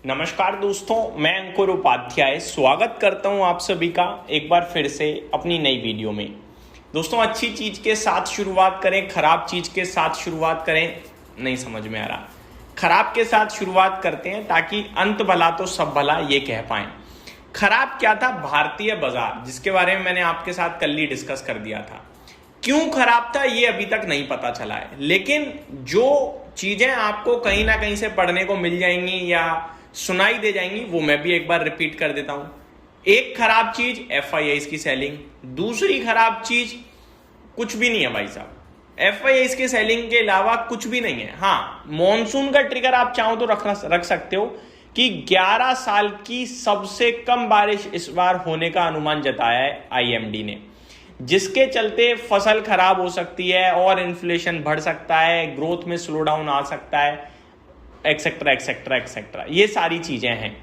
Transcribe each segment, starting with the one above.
नमस्कार दोस्तों, मैं अंकुर उपाध्याय स्वागत करता हूं आप सभी का एक बार फिर से अपनी नई वीडियो में। दोस्तों, अच्छी चीज के साथ शुरुआत करें, खराब चीज के साथ शुरुआत करें, नहीं समझ में आ रहा। खराब के साथ शुरुआत करते हैं ताकि अंत भला तो सब भला ये कह पाए। खराब क्या था? भारतीय बाजार, जिसके बारे में मैंने आपके साथ कल ही डिस्कस कर दिया था। क्यों खराब था ये अभी तक नहीं पता चला है, लेकिन जो चीजें आपको कहीं ना कहीं से पढ़ने को मिल जाएंगी या सुनाई दे जाएंगी वो मैं भी एक बार रिपीट कर देता हूं। एक खराब चीज FIIs की सेलिंग, दूसरी खराब चीज कुछ भी नहीं है भाई साहब। FIIs की सेलिंग के अलावा कुछ भी नहीं है। हाँ, मॉनसून का ट्रिगर आप चाहो तो रख सकते हो कि 11 साल की सबसे कम बारिश इस बार होने का अनुमान जताया है IMD ने, जिसके चलते फसल खराब हो सकती है और इन्फ्लेशन बढ़ सकता है, ग्रोथ में स्लो डाउन आ सकता है, एक्सेट्रा एक्सेट्रा एक्सेट्रा। ये सारी चीजें हैं।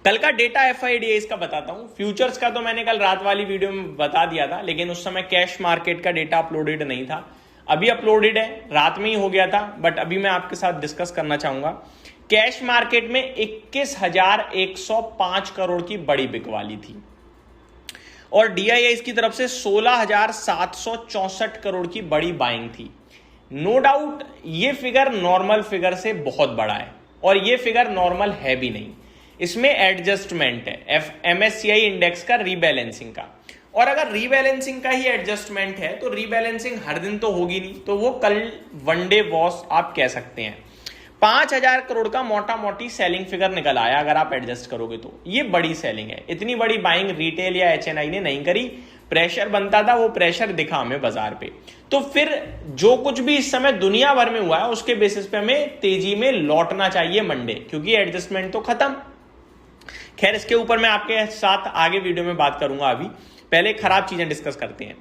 कल का डेटा FIDIs का बताता हूं। फ्यूचर्स का तो मैंने कल रात वाली वीडियो में बता दिया था, लेकिन उस समय कैश मार्केट का डेटा अपलोडेड नहीं था। अभी अपलोडेड है, रात में ही हो गया था, बट अभी मैं आपके साथ डिस्कस करना चाहूंगा। कैश मार्केट में 21,105 करोड़ की बड़ी बिकवाली थी और DIIs की तरफ से 16,764 करोड़ की बड़ी बाइंग थी। नो डाउट ये फिगर नॉर्मल फिगर से बहुत बड़ा है और ये फिगर नॉर्मल है भी नहीं। इसमें एडजस्टमेंट है MSCI इंडेक्स का रीबैलेंसिंग का, और अगर रीबैलेंसिंग का ही एडजस्टमेंट है तो रीबैलेंसिंग हर दिन तो होगी नहीं, तो वो कल वनडे वॉश आप कह सकते हैं। 5,000 करोड़ का मोटा मोटी सेलिंग फिगर निकल आया अगर आप एडजस्ट करोगे तो। ये बड़ी सेलिंग है। इतनी बड़ी बाइंग रिटेल या HNI ने नहीं करी। प्रेशर बनता था, वो प्रेशर दिखा हमें बाजार पे। तो फिर जो कुछ भी इस समय दुनिया भर में हुआ है उसके बेसिस पे हमें तेजी में लौटना चाहिए मंडे, क्योंकि एडजस्टमेंट तो खत्म। खैर, इसके ऊपर मैं आपके साथ आगे वीडियो में बात करूंगा। अभी पहले खराब चीजें डिस्कस करते हैं।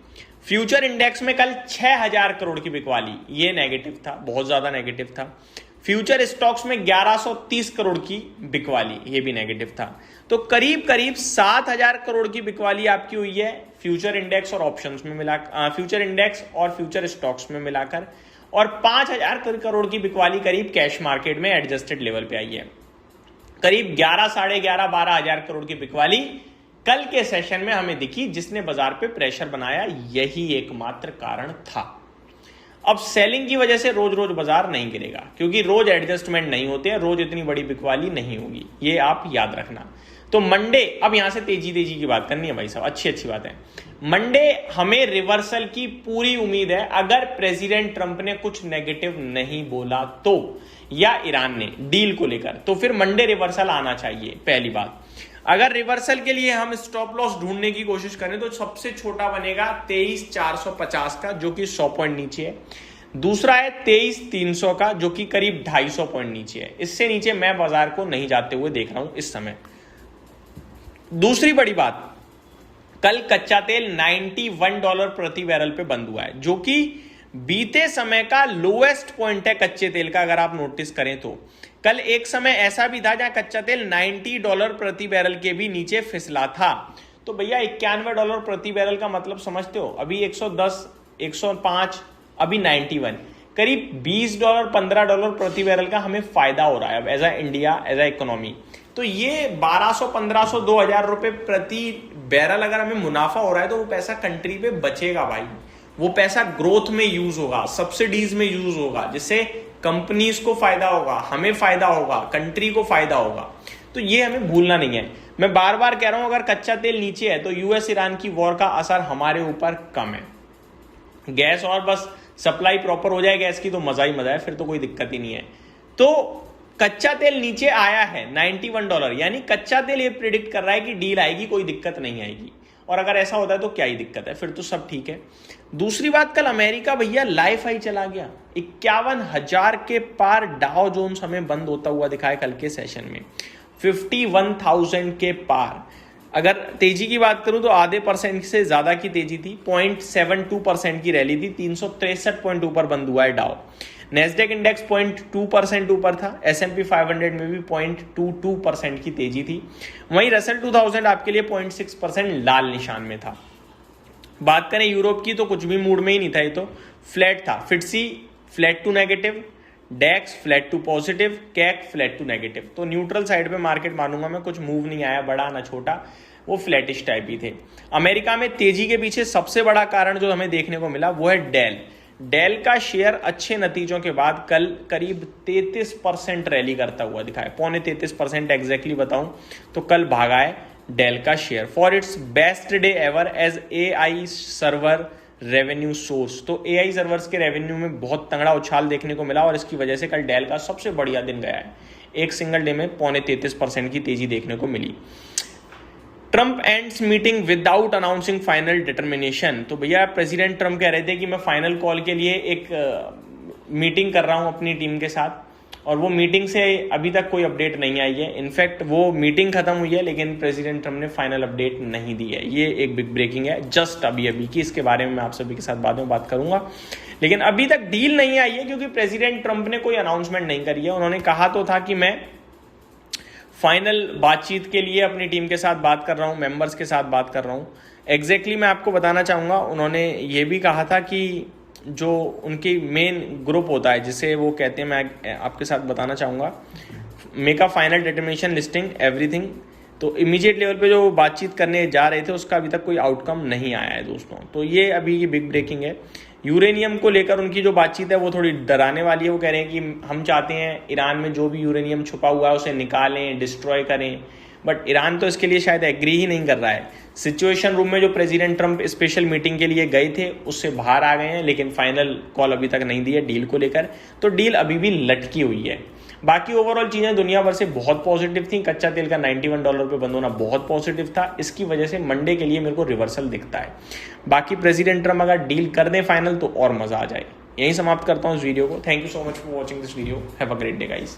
फ्यूचर इंडेक्स में कल 6,000 करोड़ की बिकवाली, ये नेगेटिव था, बहुत ज्यादा नेगेटिव था। फ्यूचर स्टॉक्स में 1130 करोड़ की बिकवाली, ये भी नेगेटिव था। तो करीब करीब 7,000 करोड़ की बिकवाली आपकी हुई है फ्यूचर इंडेक्स और ऑप्शंस में मिलाकर, फ्यूचर इंडेक्स और फ्यूचर स्टॉक्स में मिलाकर, और 5,000 करोड़ की बिकवाली करीब कैश मार्केट में एडजस्टेड लेवल पे आई है। करीब 11, साढ़े 11, 12,000 करोड़ की बिकवाली कल के सेशन में हमें दिखी, जिसने बाजार पे प्रेशर बनाया। यही एकमात्र कारण था। अब सेलिंग की वजह से रोज रोज बाजार नहीं गिरेगा, क्योंकि रोज एडजस्टमेंट नहीं होते हैं, रोज इतनी बड़ी बिकवाली नहीं होगी, ये आप याद रखना। तो मंडे, अब यहां से तेजी तेजी की बात करनी है भाई साहब, अच्छी अच्छी बात है। मंडे हमें रिवर्सल की पूरी उम्मीद है, अगर प्रेसिडेंट ट्रंप ने कुछ नेगेटिव नहीं बोला तो, या ईरान ने डील को लेकर, तो फिर मंडे रिवर्सल आना चाहिए। पहली बात, अगर रिवर्सल के लिए हम स्टॉप लॉस ढूंढने की कोशिश करें तो सबसे छोटा बनेगा 23,450 का, जो कि 100 पॉइंट नीचे है। दूसरा है 23,300 का, जो कि करीब 250 पॉइंट नीचे है। इससे नीचे मैं बाजार को नहीं जाते हुए देख रहा हूं इस समय। दूसरी बड़ी बात, कल कच्चा तेल $91 प्रति बैरल पे बंद हुआ है, जो कि बीते समय का लोएस्ट पॉइंट है कच्चे तेल का। अगर आप नोटिस करें तो कल एक समय ऐसा भी था जहां कच्चा तेल $90 प्रति बैरल के भी नीचे फिसला था। तो भैया $91 प्रति बैरल का मतलब समझते हो? अभी 110, 105, अभी 91, करीब $20, $15 प्रति बैरल का हमें फायदा हो रहा है अब as a India, as a economy. तो ये 1,200, 1,500, 2,000 रुपए प्रति बैरल अगर हमें मुनाफा हो रहा है तो वो पैसा कंट्री पे बचेगा भाई। वो पैसा ग्रोथ में यूज होगा, सब्सिडीज में यूज होगा, जिससे कंपनीज को फायदा होगा, हमें फायदा होगा, कंट्री को फायदा होगा। तो ये हमें भूलना नहीं है। मैं बार बार कह रहा हूं, अगर कच्चा तेल नीचे है तो US ईरान की वॉर का असर हमारे ऊपर कम है। गैस और बस सप्लाई प्रॉपर हो जाए गैस की तो मजा ही मजा है, फिर तो कोई दिक्कत ही नहीं है। तो कच्चा तेल नीचे आया है $91, यानी कच्चा तेल ये प्रिडिक्ट कर रहा है कि डील आएगी, कोई दिक्कत नहीं आएगी। और अगर ऐसा होता है तो क्या ही दिक्कत है, फिर तो सब ठीक है। दूसरी बात, कल अमेरिका भैया लाइफ हाई चला गया, 51,000 के पार डाउ जोन्स हमें बंद होता हुआ दिखाया कल के सेशन में, 51,000 के पार। अगर तेजी की बात करूं तो आधे % से ज्यादा की तेजी थी, 0.72% की रैली थी, 363 पॉइंट ऊपर बंद हुआ है डाउ। नेस्डेक इंडेक्स 0.2% ऊपर था, S&P 500 में भी 0.22% की तेजी थी। वहीं रसल 2000 आपके लिए 0.6% लाल निशान में था। बात करें यूरोप की तो कुछ भी मूड में ही नहीं था, ये तो फ्लैट था। FTSE flat to negative, DAX flat to positive, CAC flat to negative. तो न्यूट्रल साइड पे मार्केट मानूंगा मैं, कुछ मूव नहीं आया बड़ा ना छोटा, वो फ्लैटिश टाइप ही थे। अमेरिका में तेजी के पीछे सबसे बड़ा कारण जो हमें देखने को मिला वो है डेल। डेल का शेयर अच्छे नतीजों के बाद कल करीब 33% रैली करता हुआ दिखा है, 33.25% एग्जैक्टली बताऊं तो कल भागा है डेल का share for its best day ever as AI server revenue source. तो एआई सर्वर्स के रेवेन्यू में बहुत तगड़ा उछाल देखने को मिला और इसकी वजह से कल डेल का सबसे बढ़िया दिन गया है। एक सिंगल डे में 33.25% की तेजी देखने को मिली। Trump ends meeting without announcing final determination. तो भैया प्रेसिडेंट ट्रंप कह रहे थे कि मैं फाइनल कॉल के लिए एक मीटिंग कर रहा हूं अपनी टीम के साथ, और वो मीटिंग से अभी तक कोई अपडेट नहीं आई है। इनफैक्ट वो मीटिंग खत्म हुई है लेकिन प्रेसिडेंट ट्रंप ने फाइनल अपडेट नहीं दी है। ये एक बिग ब्रेकिंग है जस्ट अभी की, इसके बारे में मैं आप सभी के साथ बाद में बात करूंगा। लेकिन अभी तक डील नहीं आई है क्योंकि प्रेसिडेंट ट्रंप ने कोई अनाउंसमेंट नहीं करी है। उन्होंने कहा तो था कि मैं फाइनल बातचीत के लिए अपनी टीम के साथ बात कर रहा हूं, मेंबर्स के साथ बात कर रहा हूं। एग्जैक्टली मैं आपको बताना चाहूँगा, उन्होंने ये भी कहा था कि जो उनकी मेन ग्रुप होता है जिसे वो कहते हैं, मैं आपके साथ बताना चाहूँगा, make a final determination listing everything. तो इमीडिएट लेवल पे जो बातचीत करने जा रहे थे उसका अभी तक कोई आउटकम नहीं आया है दोस्तों। तो ये अभी की बिग ब्रेकिंग है। यूरेनियम को लेकर उनकी जो बातचीत है वो थोड़ी डराने वाली है। वो कह रहे हैं कि हम चाहते हैं ईरान में जो भी यूरेनियम छुपा हुआ है उसे निकालें, डिस्ट्रॉय करें, बट ईरान तो इसके लिए शायद एग्री ही नहीं कर रहा है। सिचुएशन रूम में जो प्रेसिडेंट ट्रंप स्पेशल मीटिंग के लिए गए थे उससे बाहर आ गए हैं, लेकिन फाइनल कॉल अभी तक नहीं दी है डील को लेकर। तो डील अभी भी लटकी हुई है। बाकी ओवरऑल चीज़ें दुनिया भर से बहुत पॉजिटिव थी। कच्चा तेल का $91 पे बंद होना बहुत पॉजिटिव था। इसकी वजह से मंडे के लिए मेरे को रिवर्सल दिखता है। बाकी प्रेसिडेंट ट्रंप अगर डील कर दें फाइनल तो और मजा आ जाए। यहीं समाप्त करता हूँ इस वीडियो को। Thank you so much for watching this video. Have a great day guys.